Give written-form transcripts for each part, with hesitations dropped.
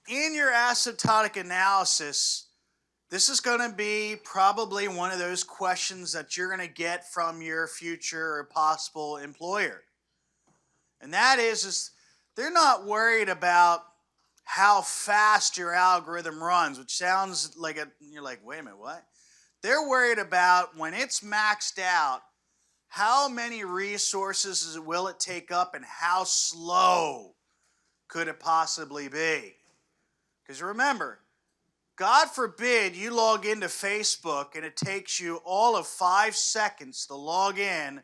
In your asymptotic analysis, this is going to be probably one of those questions that you're going to get from your future or possible employer. And that is they're not worried about how fast your algorithm runs, which sounds like you're like, wait a minute, what? They're worried about when it's maxed out, how many resources will it take up and how slow could it possibly be? Because remember, God forbid you log into Facebook and it takes you all of 5 seconds to log in,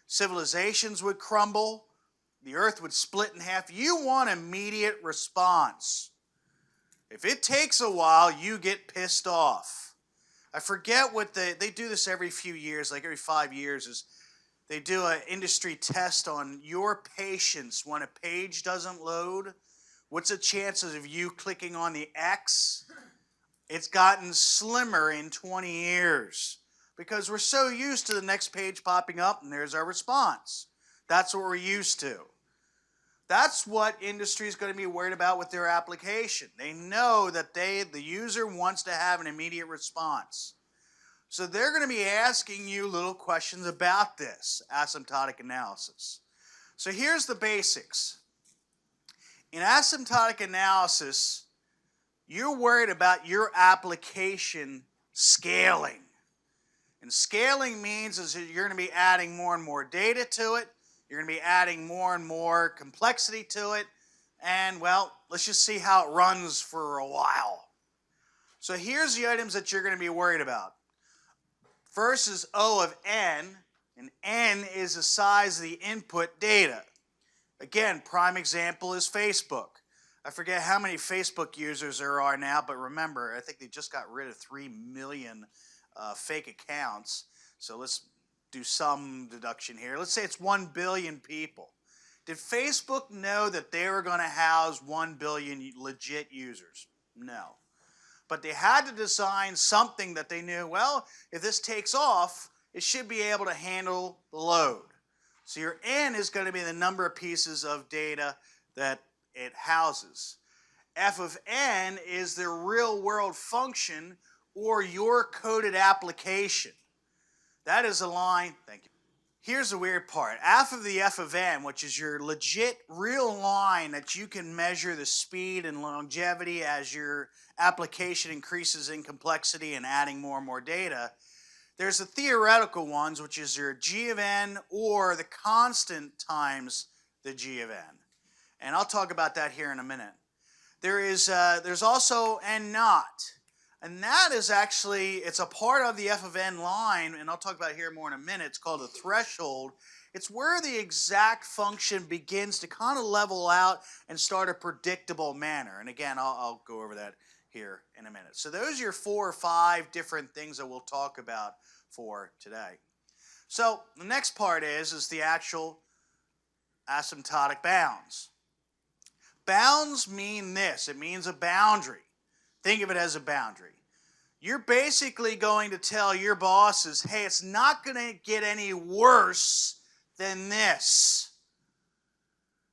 civilizations would crumble, the earth would split in half. You want immediate response. If it takes a while, you get pissed off. I forget what they do this every few years, like every 5 years, is they do an industry test on your patience when a page doesn't load. What's the chances of you clicking on the X? It's gotten slimmer in 20 years because we're so used to the next page popping up and there's our response. That's what we're used to. That's what industry is going to be worried about with their application. They know that the user wants to have an immediate response. So they're going to be asking you little questions about this asymptotic analysis. So here's the basics. In asymptotic analysis, you're worried about your application scaling. And scaling means is that you're going to be adding more and more data to it. You're going to be adding more and more complexity to it. And, well, let's just see how it runs for a while. So here's the items that you're going to be worried about. First is O of n, and n is the size of the input data. Again, prime example is Facebook. I forget how many Facebook users there are now, but remember, I think they just got rid of 3 million fake accounts. So let's do some deduction here. Let's say it's 1 billion people. Did Facebook know that they were going to house 1 billion legit users? No. But they had to design something that they knew, well, if this takes off, it should be able to handle the load. So your n is going to be the number of pieces of data that it houses. F of n is the real world function or your coded application. That is a line, thank you. Here's the weird part. F of n, which is your legit real line that you can measure the speed and longevity as your application increases in complexity and adding more and more data. There's the theoretical ones, which is your g of n or the constant times the g of n. And I'll talk about that here in a minute. There's also n naught. And that is actually, it's a part of the f of n line, and I'll talk about it here more in a minute. It's called a threshold. It's where the exact function begins to kind of level out and start a predictable manner. And again, I'll go over that here in a minute. So those are your 4 or 5 different things that we'll talk about for today. So the next part is the actual asymptotic bounds. Bounds mean this. It means a boundary. Think of it as a boundary. You're basically going to tell your bosses, hey, it's not going to get any worse than this.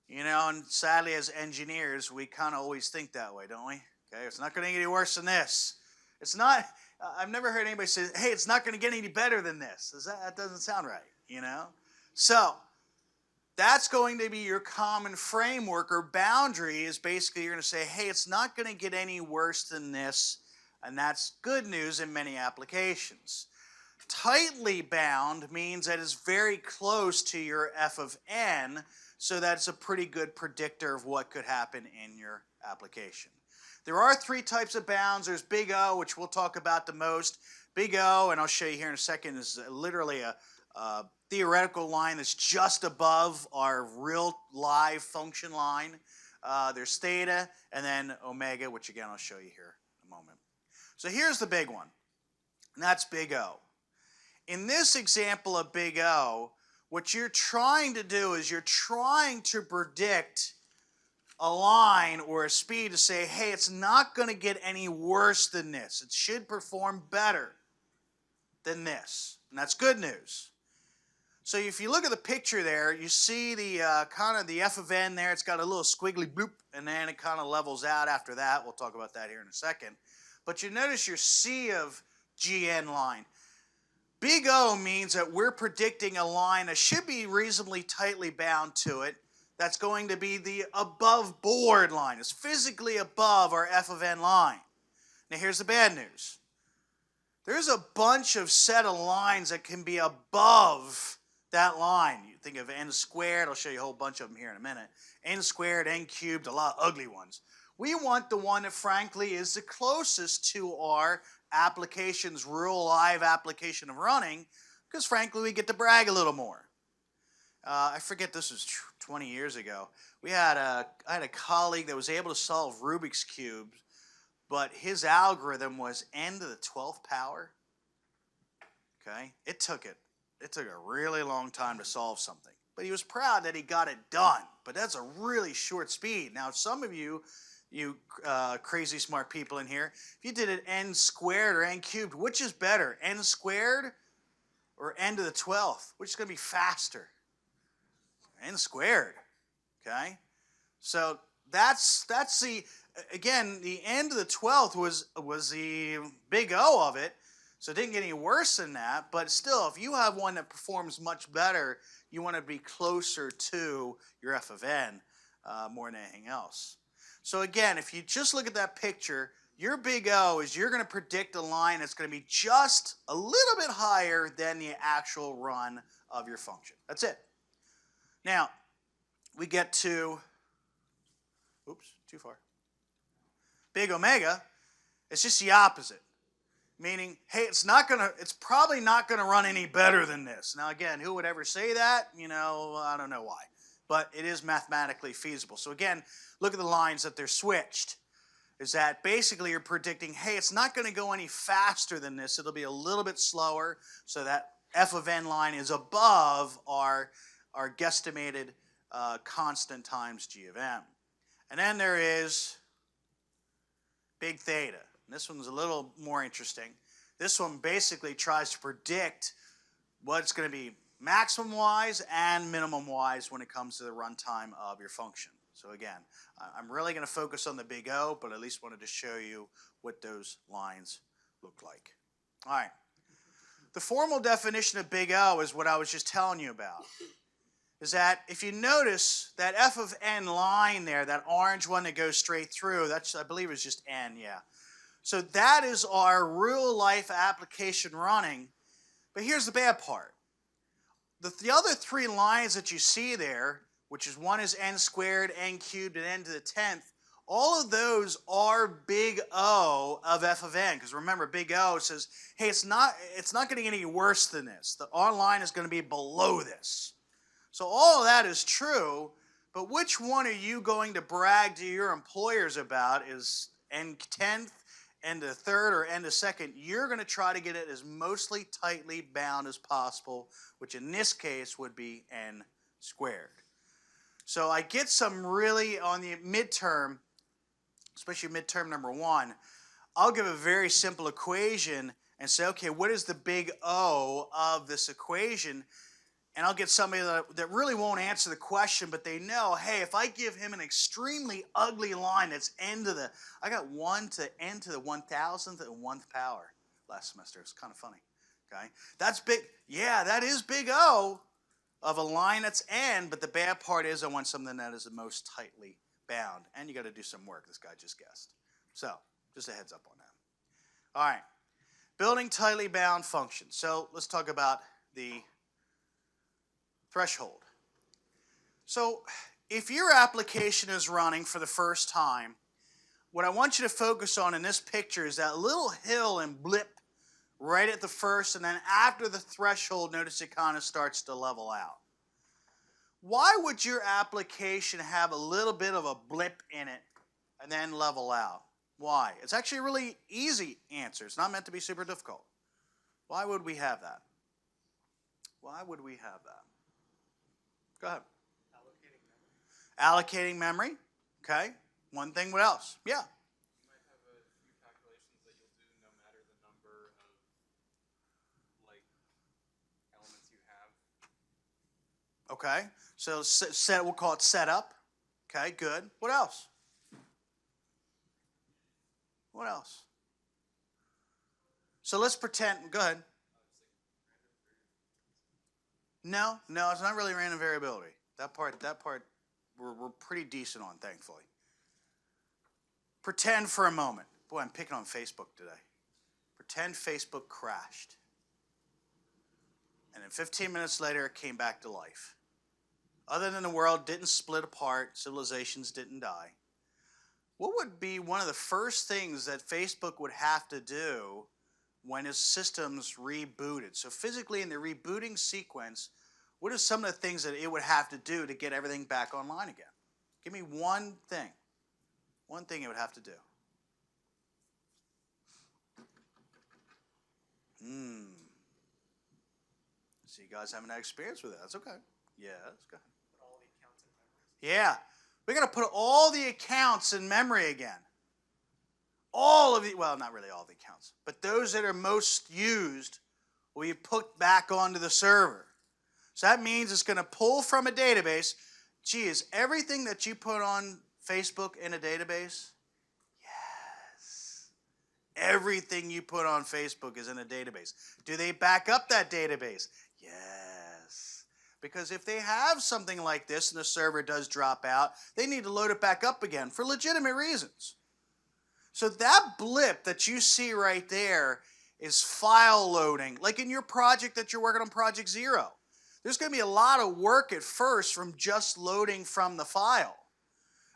You know, and sadly as engineers, we kind of always think that way, don't we? Okay, it's not going to get any worse than this. It's not, I've never heard anybody say, hey, it's not going to get any better than this. That doesn't sound right, you know? So, that's going to be your common framework or boundary is basically you're going to say, hey, it's not going to get any worse than this, and that's good news in many applications. Tightly bound means that it's very close to your f of n, so that's a pretty good predictor of what could happen in your application. There are 3 types of bounds. There's big O, which we'll talk about the most. Big O, and I'll show you here in a second, is literally a theoretical line that's just above our real live function line. There's theta and then omega, which again I'll show you here in a moment. So here's the big one, and that's big O. In this example of big O, what you're trying to do is you're trying to predict a line or a speed to say, hey, it's not going to get any worse than this. It should perform better than this, and that's good news. So if you look at the picture there, you see the kind of the f of n there. It's got a little squiggly bloop, and then it kind of levels out after that. We'll talk about that here in a second. But you notice your c of gn line. Big O means that we're predicting a line that should be reasonably tightly bound to it. That's going to be the above board line. It's physically above our f of n line. Now here's the bad news. There's a bunch of set of lines that can be above that line. You think of n squared. I'll show you a whole bunch of them here in a minute. N squared, n cubed, a lot of ugly ones. We want the one that frankly is the closest to our application's real live application of running, because frankly we get to brag a little more. I forget, this was 20 years ago. I had a colleague that was able to solve Rubik's Cube, but his algorithm was n to the 12th power. Okay, it took a really long time to solve something, but he was proud that he got it done. But that's a really short speed. Now some of you crazy smart people in here, if you did it n squared or n cubed, which is better, n squared or n to the 12th? Which is going to be faster? N squared. Okay, so that's the, again, the n to the 12th was the big O of it, so it didn't get any worse than that. But still, if you have one that performs much better, you want to be closer to your f of n more than anything else. So again, if you just look at that picture, your big O is you're going to predict a line that's going to be just a little bit higher than the actual run of your function. That's it. Now, we get to, oops, too far. Big omega, it's just the opposite. Meaning, hey, it's probably not gonna run any better than this. Now again, who would ever say that? You know, I don't know why. But it is mathematically feasible. So again, look at the lines that they're switched. Is that basically you're predicting, hey, it's not gonna go any faster than this. It'll be a little bit slower, so that f of n line is above our guesstimated constant times g of m. And then there is big theta. And this one's a little more interesting. This one basically tries to predict what's going to be maximum-wise and minimum-wise when it comes to the runtime of your function. So again, I'm really going to focus on the big O, but at least wanted to show you what those lines look like. All right. The formal definition of big O is what I was just telling you about. Is that if you notice that f of n line there, that orange one that goes straight through, that's, I believe, is just n, yeah. So that is our real life application running. But here's the bad part. The other three lines that you see there, which is one is n squared, n cubed, and n to the 10th, all of those are big O of f of n. Because remember, big O says, hey, it's not going to get any worse than this. Our line is going to be below this. So all of that is true, but which one are you going to brag to your employers about? Is n 10th, n to 3rd, or n to 2nd? You're going to try to get it as mostly tightly bound as possible, which in this case would be n squared. So I get some really, on the midterm, especially midterm number 1, I'll give a very simple equation and say, okay, what is the big O of this equation? And I'll get somebody that really won't answer the question, but they know, hey, if I give him an extremely ugly line that's n to the, I got 1 to n to the 1,000th and 1th power last semester. It's kind of funny, okay? That's big, yeah, that is big O of a line that's n, but the bad part is I want something that is the most tightly bound. And you got to do some work, this guy just guessed. So, just a heads up on that. All right, building tightly bound functions. So, let's talk about the threshold. So if your application is running for the first time, what I want you to focus on in this picture is that little hill and blip right at the first, and then after the threshold, notice it kind of starts to level out. Why would your application have a little bit of a blip in it and then level out? Why? It's actually a really easy answer. It's not meant to be super difficult. Why would we have that? Why would we have that? Go ahead. Allocating memory. Okay. One thing, what else? Yeah. You might have a few calculations that you'll do no matter the number of elements you have. Okay, so we'll call it setup. Okay, good. What else? What else? So let's pretend, go ahead. No, it's not really random variability. That part, we're pretty decent on, thankfully. Pretend for a moment. Boy, I'm picking on Facebook today. Pretend Facebook crashed. And then 15 minutes later, it came back to life. Other than the world didn't split apart, civilizations didn't die, what would be one of the first things that Facebook would have to do when its systems rebooted? So physically in the rebooting sequence, what are some of the things that it would have to do to get everything back online again? Give me one thing. One thing it would have to do. So you guys haven't had experience with it. That's okay. Yeah, that's good. Put all the accounts in memory. Yeah. We're going to put all the accounts in memory again. All of the, well, not really all the accounts, but those that are most used will be put back onto the server. So that means it's going to pull from a database. Gee, is everything that you put on Facebook in a database? Yes. Everything you put on Facebook is in a database. Do they back up that database? Yes. Because if they have something like this and the server does drop out, they need to load it back up again for legitimate reasons. So that blip that you see right there is file loading. Like in your project that you're working on, Project Zero. There's going to be a lot of work at first from just loading from the file.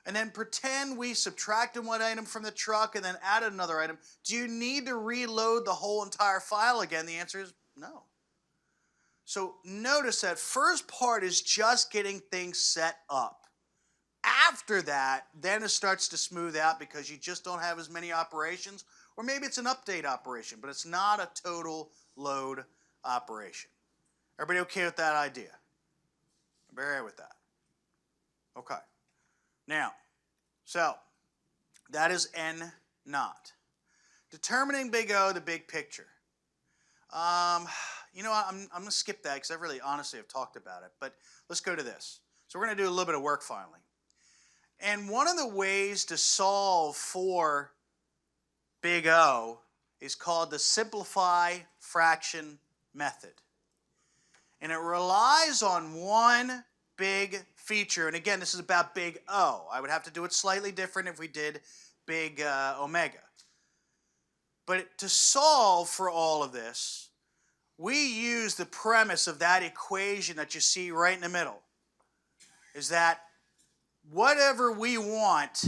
And then pretend we subtracted one item from the truck and then added another item. Do you need to reload the whole entire file again? The answer is no. So notice that first part is just getting things set up. After that, then it starts to smooth out because you just don't have as many operations, or maybe it's an update operation, but it's not a total load operation. Everybody okay with that idea? Everybody all right with that? Okay. Now, so that is N naught. Determining big O, the big picture. You know what, I'm going to skip that because I really honestly have talked about it, but let's go to this. So we're going to do a little bit of work finally. And one of the ways to solve for big O is called the simplify fraction method. And it relies on one big feature. And again, this is about big O. I would have to do it slightly different if we did big omega. But to solve for all of this, we use the premise of that equation that you see right in the middle. Is that whatever we want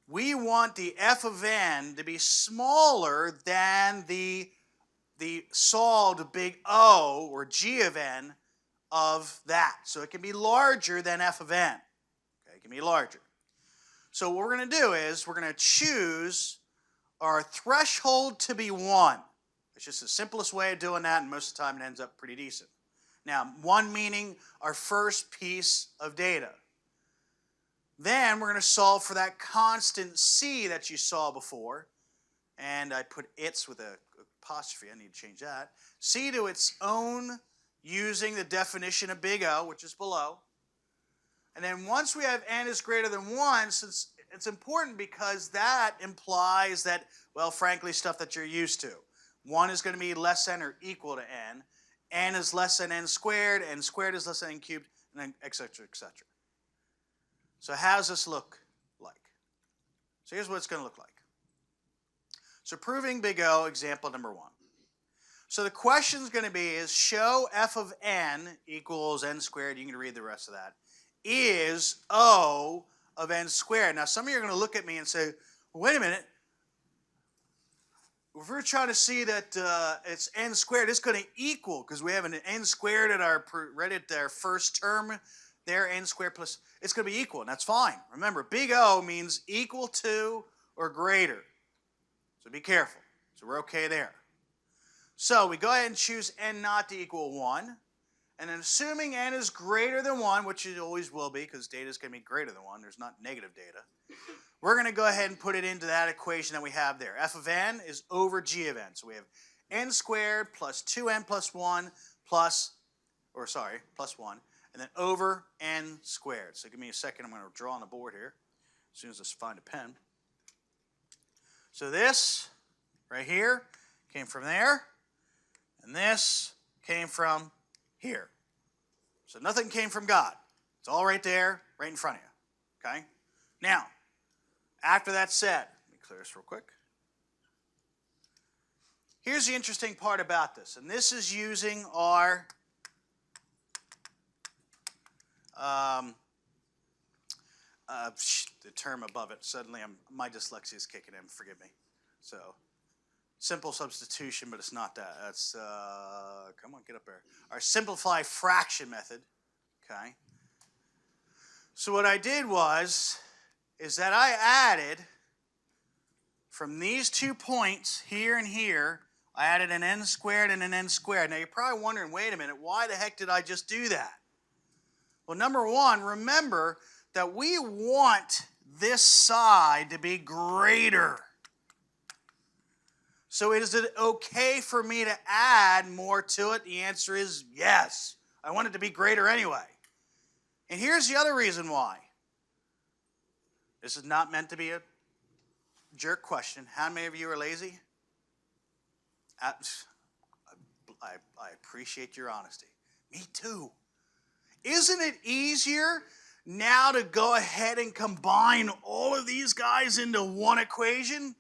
the f of n to be smaller than the solved big O, or g of n, of that. So it can be larger than f of n. Okay, it can be larger. So what we're going to do is we're going to choose our threshold to be 1. It's just the simplest way of doing that, and most of the time it ends up pretty decent. Now, 1 meaning our first piece of data. Then we're going to solve for that constant c that you saw before. And I put its with an apostrophe. I need to change that. C to its own using the definition of big O, which is below. And then once we have n is greater than 1, since it's important because that implies that, well, frankly, stuff that you're used to. 1 is going to be less than or equal to n is less than n squared is less than n cubed, and then et cetera, et cetera. So how does this look like? So here's what it's going to look like. So proving big O, example number 1. So the question is going to be is show f of n equals n squared, you can read the rest of that, is O of n squared. Now some of you are going to look at me and say, well, wait a minute, if we're trying to see that it's n squared, it's going to equal, because we have an n squared at our, right at our first term there, n squared plus, it's going to be equal, and that's fine. Remember, big O means equal to or greater. So be careful. So we're okay there. So we go ahead and choose n not to equal 1. And then assuming n is greater than 1, which it always will be because data is going to be greater than 1. There's not negative data. We're going to go ahead and put it into that equation that we have there. F of n is over g of n. So we have n squared plus 2n plus 1 plus 1. and then over n squared. So give me a second, I'm going to draw on the board here as soon as I find a pen. So this right here came from there, and this came from here. So nothing came from God. It's all right there, right in front of you. Okay? Now, after that's said, let me clear this real quick. Here's the interesting part about this, and this is using our the term above it. Suddenly, my dyslexia is kicking in. Forgive me. So, simple substitution, but it's not that. That's come on, get up there. Our simplified fraction method. Okay. So what I did is that I added from these 2 points here and here, I added an n squared and an n squared. Now you're probably wondering, wait a minute, why the heck did I just do that? Well, number one, remember that we want this side to be greater. So is it okay for me to add more to it? The answer is yes. I want it to be greater anyway. And here's the other reason why. This is not meant to be a jerk question. How many of you are lazy? I appreciate your honesty. Me too. Isn't it easier now to go ahead and combine all of these guys into one equation?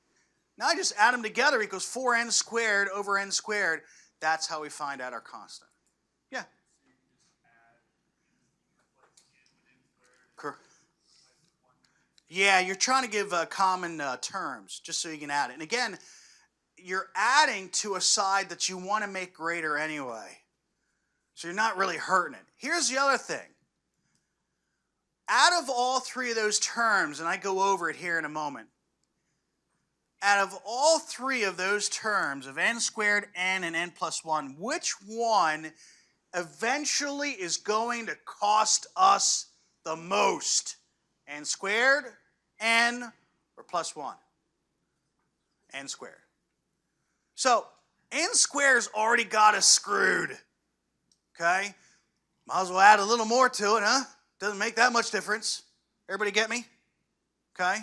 Now I just add them together equals 4n squared over n squared. That's how we find out our constant. Yeah. Yeah, you're trying to give common terms just so you can add it. And again, you're adding to a side that you want to make greater anyway. So you're not really hurting it. Here's the other thing. Out of all three of those terms, and I go over it here in a moment, out of all three of those terms of n squared, n, and n plus 1, which one eventually is going to cost us the most? N squared, n, or plus 1? N squared. So, n squared's already got us screwed. Okay? Might as well add a little more to it, huh? Doesn't make that much difference. Everybody get me? Okay?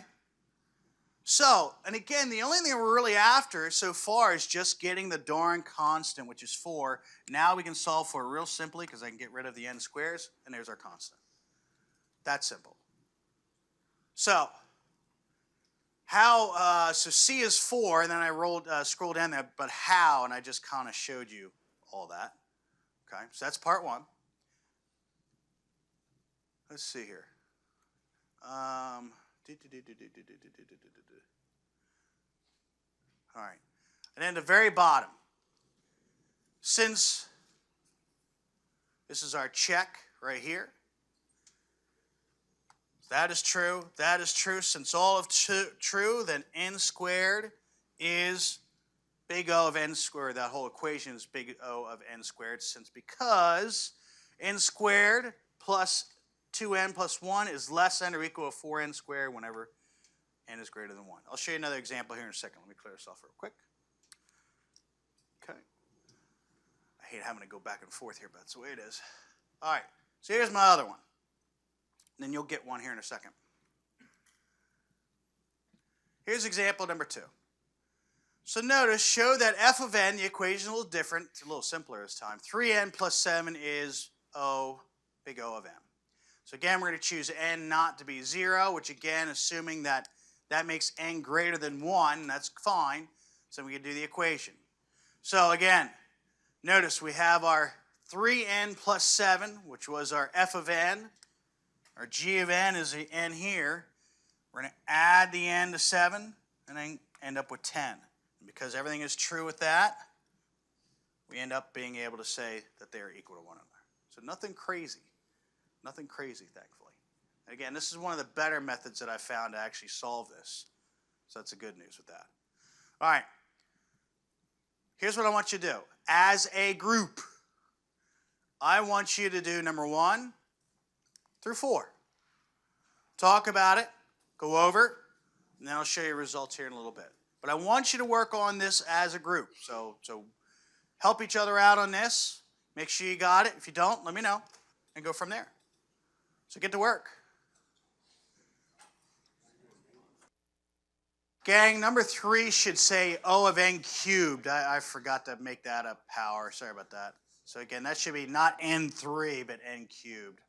So, and again, the only thing we're really after so far is just getting the darn constant, which is 4. Now we can solve for it real simply because I can get rid of the n squares, and there's our constant. That's simple. So, so C is 4, and then I scrolled down there, but how, and I just kind of showed you all that. Okay, so that's part 1. Let's see here. All right, and then the very bottom, since this is our check right here, that is true, that is true. Since all of true, then n squared is big O of n squared. That whole equation is big O of n squared, because n squared plus 2n plus 1 is less than or equal to 4n squared whenever n is greater than 1. I'll show you another example here in a second. Let me clear this off real quick. Okay. I hate having to go back and forth here, but that's the way it is. All right, so here's my other one. And then you'll get one here in a second. Here's example number 2. So notice, show that f of n, the equation is a little different. It's a little simpler this time. 3n plus 7 is O, big O of m. So again, we're going to choose n not to be 0, which again, assuming that that makes n greater than 1, that's fine. So we can do the equation. So again, notice we have our 3n plus 7, which was our f of n. Our g of n is the n here. We're going to add the n to 7 and then end up with 10. And because everything is true with that, we end up being able to say that they are equal to one another. So nothing crazy. Nothing crazy, thankfully. And again, this is one of the better methods that I found to actually solve this. So that's the good news with that. All right. Here's what I want you to do. As a group, I want you to do number 1 through 4. Talk about it, go over it, and then I'll show you results here in a little bit. But I want you to work on this as a group. So help each other out on this. Make sure you got it. If you don't, let me know. and go from there. So get to work. Gang, number 3 should say O of n cubed. I forgot to make that a power. Sorry about that. So again, that should be not n3, but n cubed.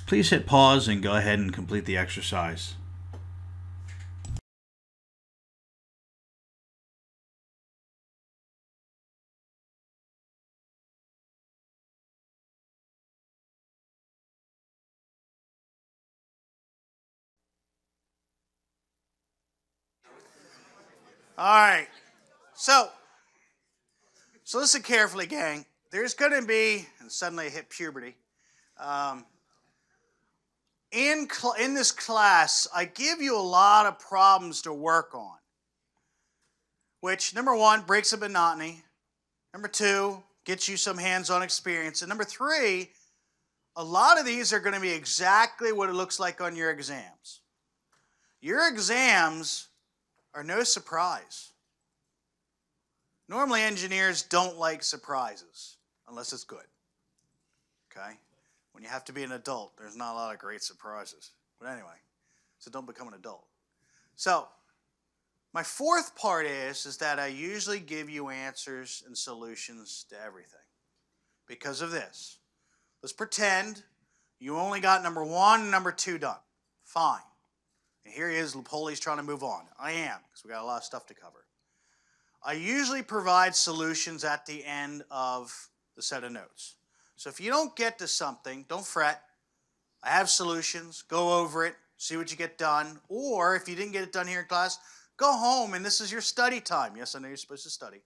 Please hit pause and go ahead and complete the exercise. All right. So listen carefully, gang. There's going to be, and suddenly I hit puberty. In this class, I give you a lot of problems to work on, which, number 1, breaks the monotony. Number 2, gets you some hands-on experience. And number 3, a lot of these are going to be exactly what it looks like on your exams. Your exams are no surprise. Normally, engineers don't like surprises unless it's good. Okay? When you have to be an adult, there's not a lot of great surprises. But anyway, so don't become an adult. So, my 4th part is that I usually give you answers and solutions to everything. Because of this. Let's pretend you only got number 1 and number 2 done. Fine. And here he is, Lupoli's trying to move on. I am, because we got a lot of stuff to cover. I usually provide solutions at the end of the set of notes. So if you don't get to something, don't fret. I have solutions. Go over it. See what you get done. Or if you didn't get it done here in class, go home and this is your study time. Yes, I know you're supposed to study.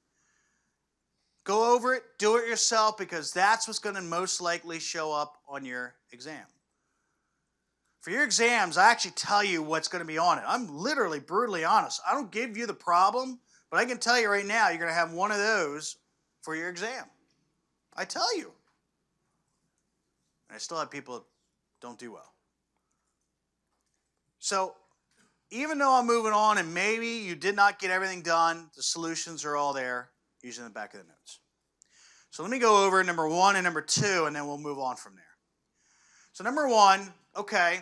Go over it. Do it yourself because that's what's going to most likely show up on your exam. For your exams, I actually tell you what's going to be on it. I'm literally brutally honest. I don't give you the problem, but I can tell you right now you're going to have one of those for your exam. I tell you. And I still have people that don't do well. So even though I'm moving on and maybe you did not get everything done, the solutions are all there, usually in the back of the notes. So let me go over number 1 and number 2, and then we'll move on from there. So number 1, okay,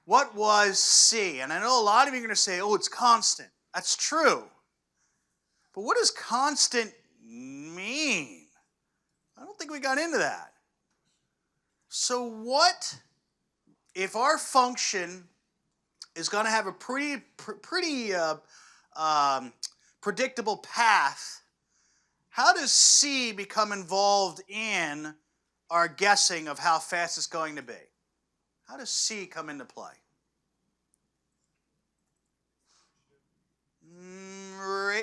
what was C? And I know a lot of you are going to say, oh, it's constant. That's true. But what does constant mean? I don't think we got into that. So what if our function is going to have a pretty predictable path? How does C become involved in our guessing of how fast it's going to be? How does C come into play?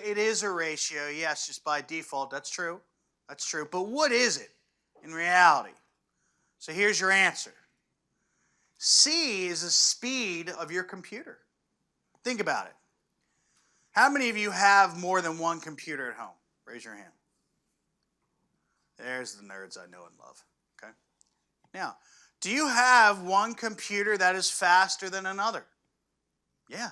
It is a ratio, yes, just by default. That's true. That's true. But what is it in reality? So here's your answer. C is the speed of your computer. Think about it. How many of you have more than one computer at home? Raise your hand. There's the nerds I know and love. Okay. Now, do you have one computer that is faster than another? Yeah.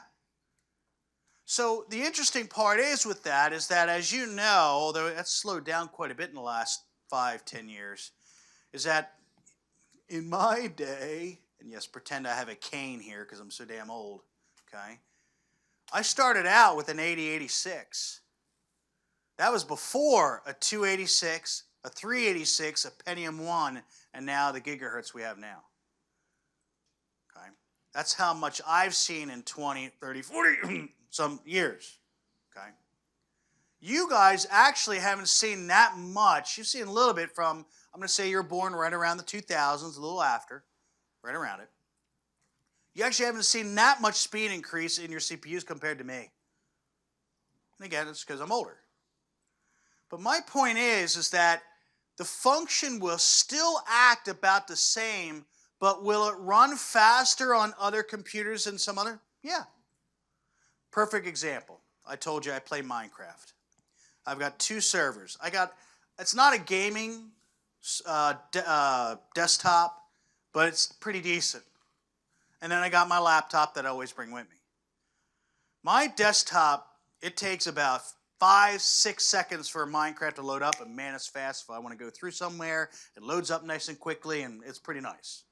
So the interesting part is with that is that, as you know, although that's slowed down quite a bit in the last 5-10 years, is that in my day, and yes, pretend I have a cane here because I'm so damn old, okay? I started out with an 8086. That was before a 286, a 386, a Pentium 1, and now the gigahertz we have now. Okay? That's how much I've seen in 20, 30, 40 some years. Okay? You guys actually haven't seen that much. You've seen a little bit from, I'm going to say you're born right around the 2000s, a little after, right around it. You actually haven't seen that much speed increase in your CPUs compared to me. And again, it's because I'm older. But my point is that the function will still act about the same, but will it run faster on other computers than some other? Yeah. Perfect example. I told you I play Minecraft. I've got 2 servers. It's not a gaming desktop, but it's pretty decent. And then I got my laptop that I always bring with me. My desktop, it takes about 5, 6 seconds for Minecraft to load up, and man, it's fast. If I want to go through somewhere, it loads up nice and quickly, and it's pretty nice.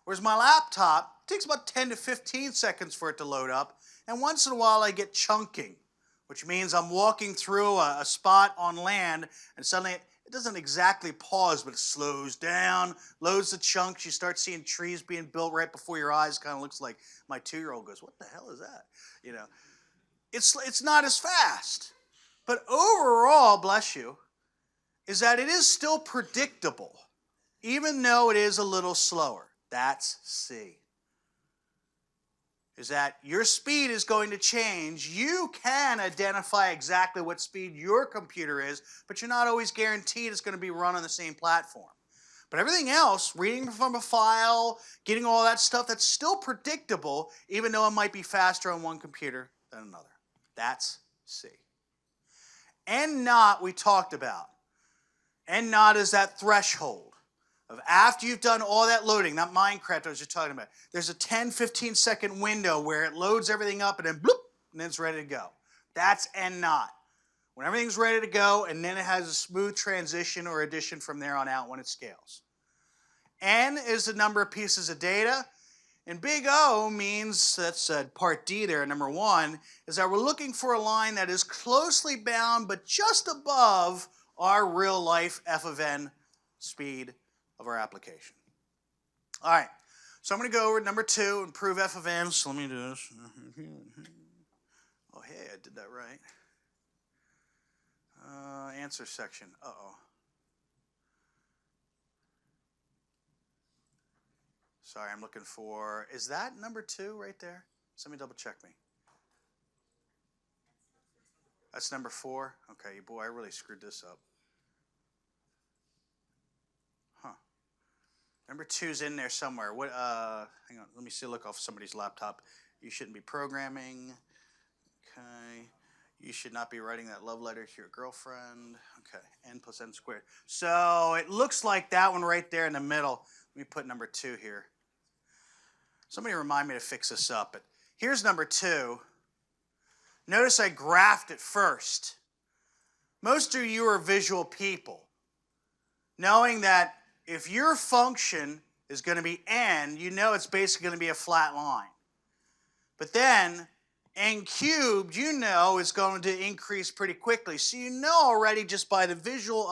Whereas my laptop, it takes about 10 to 15 seconds for it to load up, and once in a while I get chunking, which means I'm walking through a spot on land, and suddenly it doesn't exactly pause, but it slows down, loads the chunks. You start seeing trees being built right before your eyes. Kind of looks like my 2-year-old goes, "What the hell is that?" You know, it's not as fast. But overall, bless you, is that it is still predictable, even though it is a little slower. That's C. Is that your speed is going to change. You can identify exactly what speed your computer is, but you're not always guaranteed it's going to be run on the same platform. But everything else, reading from a file, getting all that stuff, that's still predictable, even though it might be faster on one computer than another. That's C. N naught we talked about. N naught is that threshold of after you've done all that loading, that Minecraft I was just talking about. There's a 10, 15 second window where it loads everything up and then bloop, and then it's ready to go. That's N naught. When everything's ready to go, and then it has a smooth transition or addition from there on out when it scales. N is the number of pieces of data. And big O means, that's part D there, number 1, is that we're looking for a line that is closely bound but just above our real life f of n speed of our application. All right, so I'm going to go over number 2 and prove f of n. So let me do this. Oh, hey, I did that right. Answer section. Uh-oh. Sorry, I'm looking for, is that number 2 right there? Somebody double check me. That's number 4? Okay, boy, I really screwed this up. Huh. Number 2's in there somewhere. What? Hang on, let me see, look off somebody's laptop. You shouldn't be programming. Okay. You should not be writing that love letter to your girlfriend. Okay, n plus n squared. So it looks like that one right there in the middle. Let me put number 2 here. Somebody remind me to fix this up. But here's number 2. Notice I graphed it first. Most of you are visual people. Knowing that if your function is going to be n, you know it's basically going to be a flat line. But then n cubed, you know, is going to increase pretty quickly. So you know already just by the visual,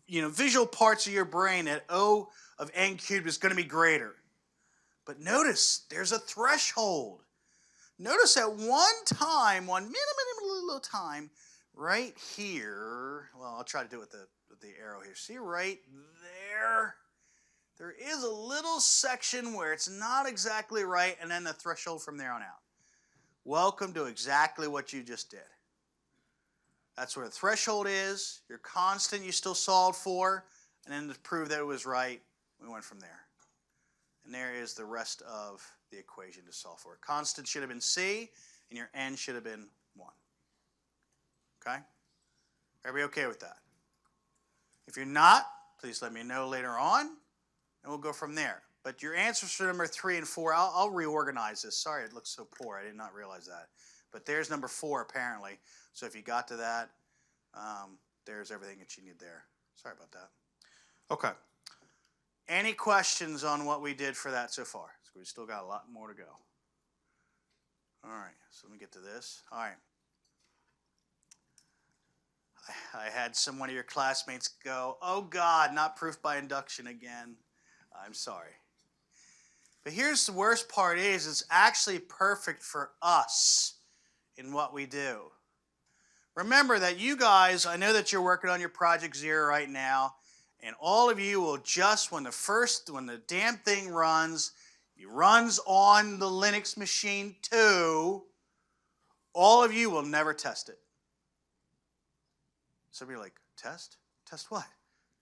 visual parts of your brain that O of n cubed is going to be greater. But notice there's a threshold. Notice at one time, one little time, right here. Well, I'll try to do it with the arrow here. See right there? There is a little section where it's not exactly right, and then the threshold from there on out. Welcome to exactly what you just did. That's where the threshold is, your constant you still solved for, and then to prove that it was right, we went from there. And there is the rest of the equation to solve for. Constant should have been C, and your n should have been 1. Okay? Everybody okay with that? If you're not, please let me know later on, and we'll go from there. But your answers for number 3 and 4, I'll reorganize this. Sorry, it looks so poor. I did not realize that. But there's number 4, apparently. So if you got to that, there's everything that you need there. Sorry about that. Okay. Any questions on what we did for that so far? So we still got a lot more to go. All right, so let me get to this. All right. I had one of your classmates go, "Oh God, not proof by induction again." I'm sorry. But here's the worst part is it's actually perfect for us in what we do. Remember that you guys, I know that you're working on your Project Zero right now, and all of you will just, when the damn thing runs, it runs on the Linux machine too, all of you will never test it. So you're like, test? Test what?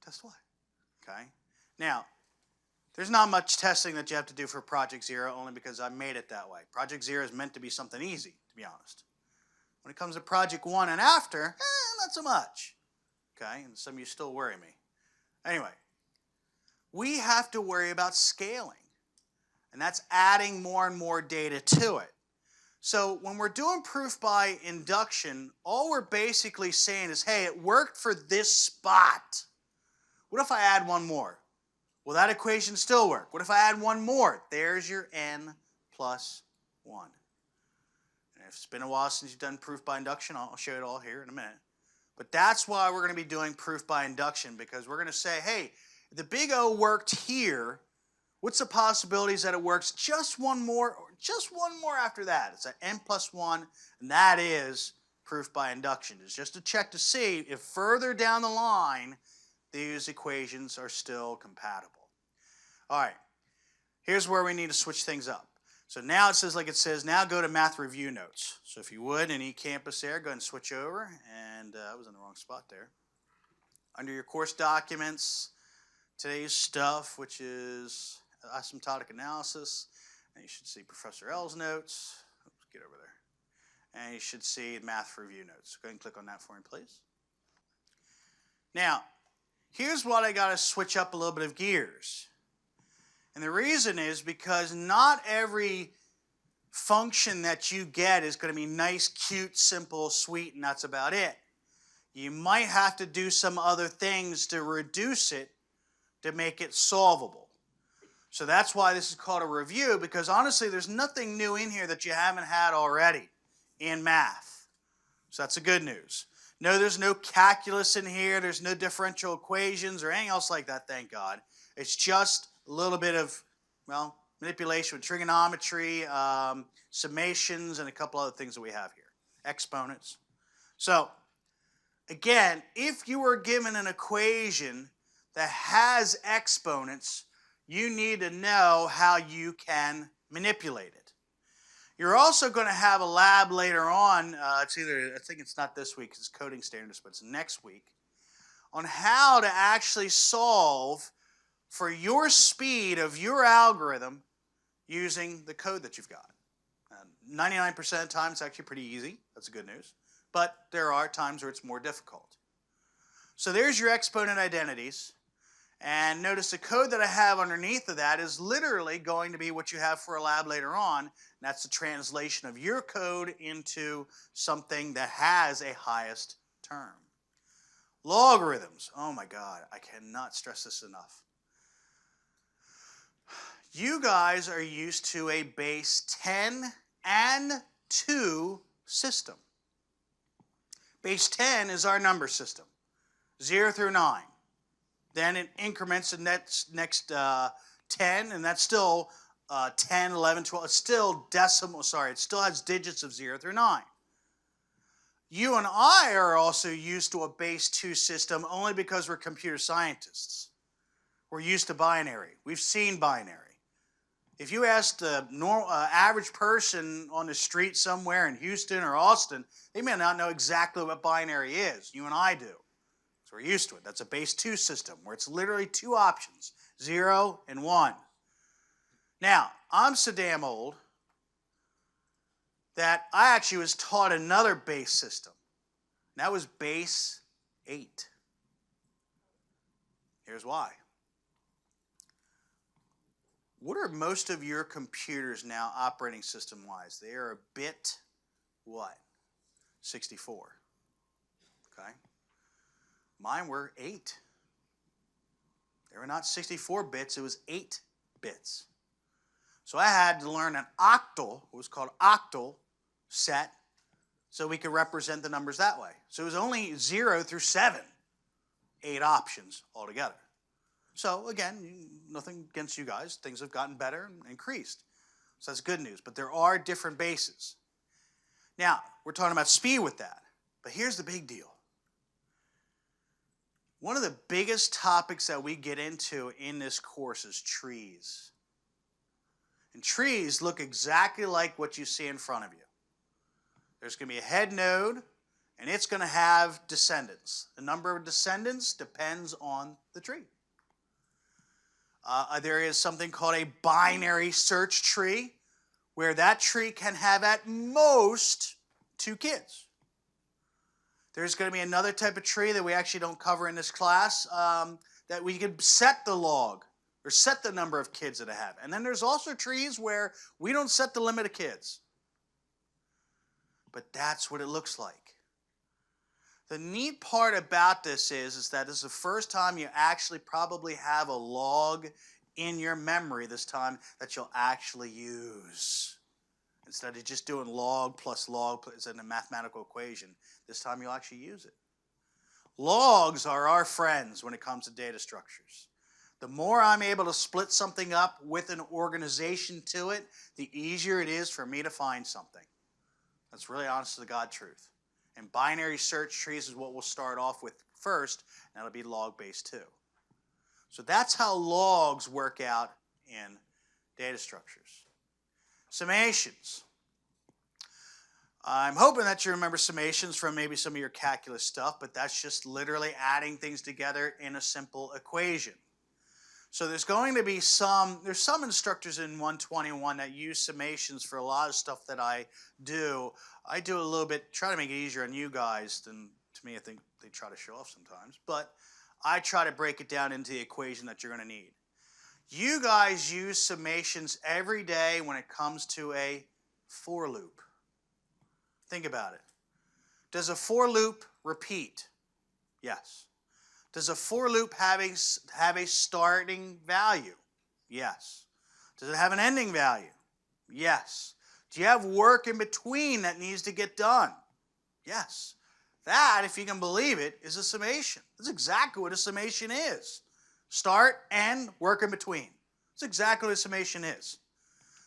Test what? Okay. Now, there's not much testing that you have to do for Project Zero, only because I made it that way. Project Zero is meant to be something easy, to be honest. When it comes to Project 1 and after, not so much. Okay, and some of you still worry me. Anyway, we have to worry about scaling, and that's adding more and more data to it. So when we're doing proof by induction, all we're basically saying is, hey, it worked for this spot. What if I add one more? Will that equation still work? What if I add one more? There's your n plus 1. And if it's been a while since you've done proof by induction, I'll show it all here in a minute. But that's why we're going to be doing proof by induction, because we're going to say, hey, if the big O worked here, what's the possibilities that it works just one more after that? It's an n plus 1, and that is proof by induction. It's just a check to see if further down the line these equations are still compatible. All right, here's where we need to switch things up. So now it says, like it says, now go to math review notes. So if you would, in eCampus there, go ahead and switch over. And I was in the wrong spot there. Under your course documents, today's stuff, which is Asymptotic Analysis, and you should see Professor L's notes. Oops, get over there. And you should see math review notes. Go ahead and click on that for me, please. Now, here's what I got to switch up a little bit of gears. And the reason is because not every function that you get is going to be nice, cute, simple, sweet, and that's about it. You might have to do some other things to reduce it to make it solvable. So that's why this is called a review, because honestly, there's nothing new in here that you haven't had already in math. So that's the good news. No, there's no calculus in here. There's no differential equations or anything else like that, thank God. It's just a little bit of, well, manipulation with trigonometry, summations, and a couple other things that we have here. Exponents. So, again, if you were given an equation that has exponents, you need to know how you can manipulate it. You're also going to have a lab later on, it's either, I think it's not this week because it's coding standards, but it's next week, on how to actually solve for your speed of your algorithm using the code that you've got. 99% of the time it's actually pretty easy. That's the good news. But there are times where it's more difficult. So there's your exponent identities. And notice the code that I have underneath of that is literally going to be what you have for a lab later on. And that's the translation of your code into something that has a highest term. Logarithms. Oh my God, I cannot stress this enough. You guys are used to a base 10 and 2 system. Base 10 is our number system, 0 through 9. Then it increments the next 10, and that's still 10, 11, 12. It's still decimal, sorry, it still has digits of 0 through 9. You and I are also used to a base 2 system only because we're computer scientists. We're used to binary. We've seen binary. If you ask the average person on the street somewhere in Houston or Austin, they may not know exactly what binary is. You and I do. So we're used to it. That's a base 2 system where it's literally 2 options, 0 and 1. Now, I'm so damn old that I actually was taught another base system. And that was base 8. Here's why. What are most of your computers now operating system-wise? They are a bit what? 64. Okay? Mine were 8. They were not 64 bits, it was 8 bits. So I had to learn an octal, it was called octal set, so we could represent the numbers that way. So it was only 0 through 7, 8 options altogether. So again, nothing against you guys. Things have gotten better and increased. So that's good news. But there are different bases. Now, we're talking about speed with that. But here's the big deal. One of the biggest topics that we get into in this course is trees. And trees look exactly like what you see in front of you. There's going to be a head node, and it's going to have descendants. The number of descendants depends on the tree. There is something called a binary search tree, where that tree can have at most 2 kids. There's going to be another type of tree that we actually don't cover in this class, that we can set the log or set the number of kids that I have. And then there's also trees where we don't set the limit of kids. but that's what it looks like. The neat part about this is that this is the first time you actually probably have a log in your memory this time that you'll actually use. Instead of just doing log plus log as in a mathematical equation, this time you'll actually use it. Logs are our friends when it comes to data structures. The more I'm able to split something up with an organization to it, the easier it is for me to find something. That's really honest to God truth. And binary search trees is what we'll start off with first, and that'll be log-based too. So that's how logs work out in data structures. Summations. I'm hoping that you remember summations from maybe some of your calculus stuff, but that's just literally adding things together in a simple equation. So there's going to be some instructors in 121 that use summations for a lot of stuff that I do. I do a little bit, try to make it easier on you guys than to me. I think they try to show off sometimes, but I try to break it down into the equation that you're going to need. You guys use summations every day when it comes to a for loop. Think about it. Does a for loop repeat? Yes. Does a for loop have a starting value? Yes. Does it have an ending value? Yes. Do you have work in between that needs to get done? Yes. That, if you can believe it, is a summation. That's exactly what a summation is. Start, end, work in between. That's exactly what a summation is.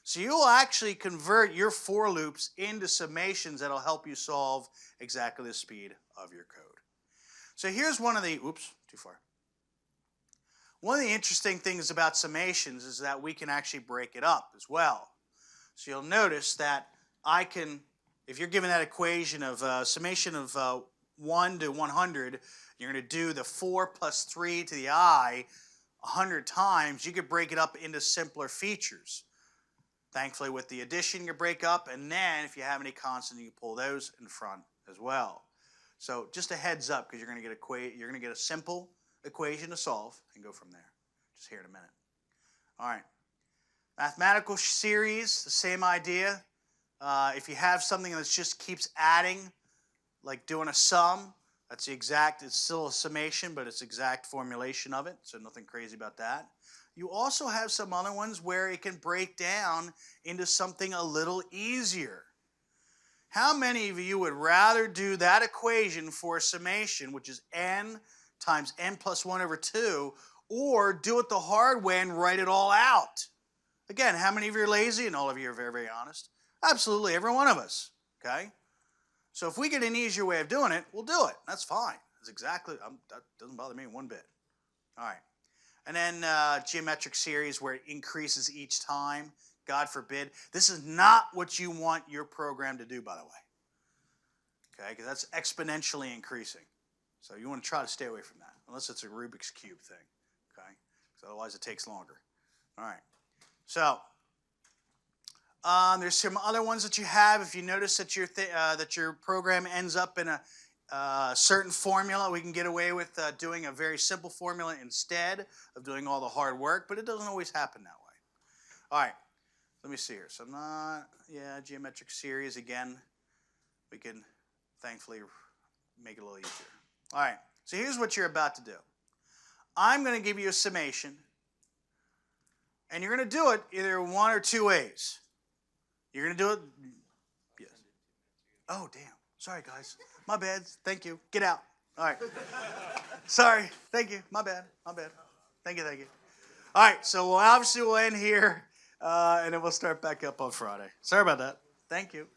So you will actually convert your for loops into summations that will help you solve exactly the speed of your code. So here's one of the, oops, too far. One of the interesting things about summations is that we can actually break it up as well. So you'll notice that I can, if you're given that equation of summation of 1 to 100, you're going to do the 4 plus 3 to the I 100 times. You could break it up into simpler features. Thankfully, with the addition, you break up, and then if you have any constant, you pull those in front as well. So just a heads up, because you're going to get a simple equation to solve and go from there. Just here in a minute. All right. Mathematical series, the same idea. If you have something that just keeps adding, like doing a sum, that's it's still a summation, but it's exact formulation of it, so nothing crazy about that. You also have some other ones where it can break down into something a little easier. How many of you would rather do that equation for a summation, which is n times n plus 1 over 2, or do it the hard way and write it all out? Again, how many of you are lazy? And all of you are very, very honest. Absolutely, every one of us. Okay? So if we get an easier way of doing it, we'll do it. That's fine. That's exactly, that doesn't bother me one bit. All right. And then geometric series where it increases each time. God forbid. This is not what you want your program to do, by the way. Okay, because that's exponentially increasing. So you want to try to stay away from that, unless it's a Rubik's Cube thing. Okay, because otherwise it takes longer. All right. So there's some other ones that you have. If you notice that your program ends up in a certain formula, we can get away with doing a very simple formula instead of doing all the hard work, but it doesn't always happen that way. All right. Let me see here. So geometric series again. We can thankfully make it a little easier. All right. So here's what you're about to do. I'm going to give you a summation, and you're going to do it either one or two ways. You're going to do it. Yes. Oh, damn. Sorry, guys. My bad. Thank you. Get out. All right. Sorry. Thank you. My bad. My bad. Thank you. Thank you. All right. So we'll end here. And then we'll start back up on Friday. Sorry about that. Thank you.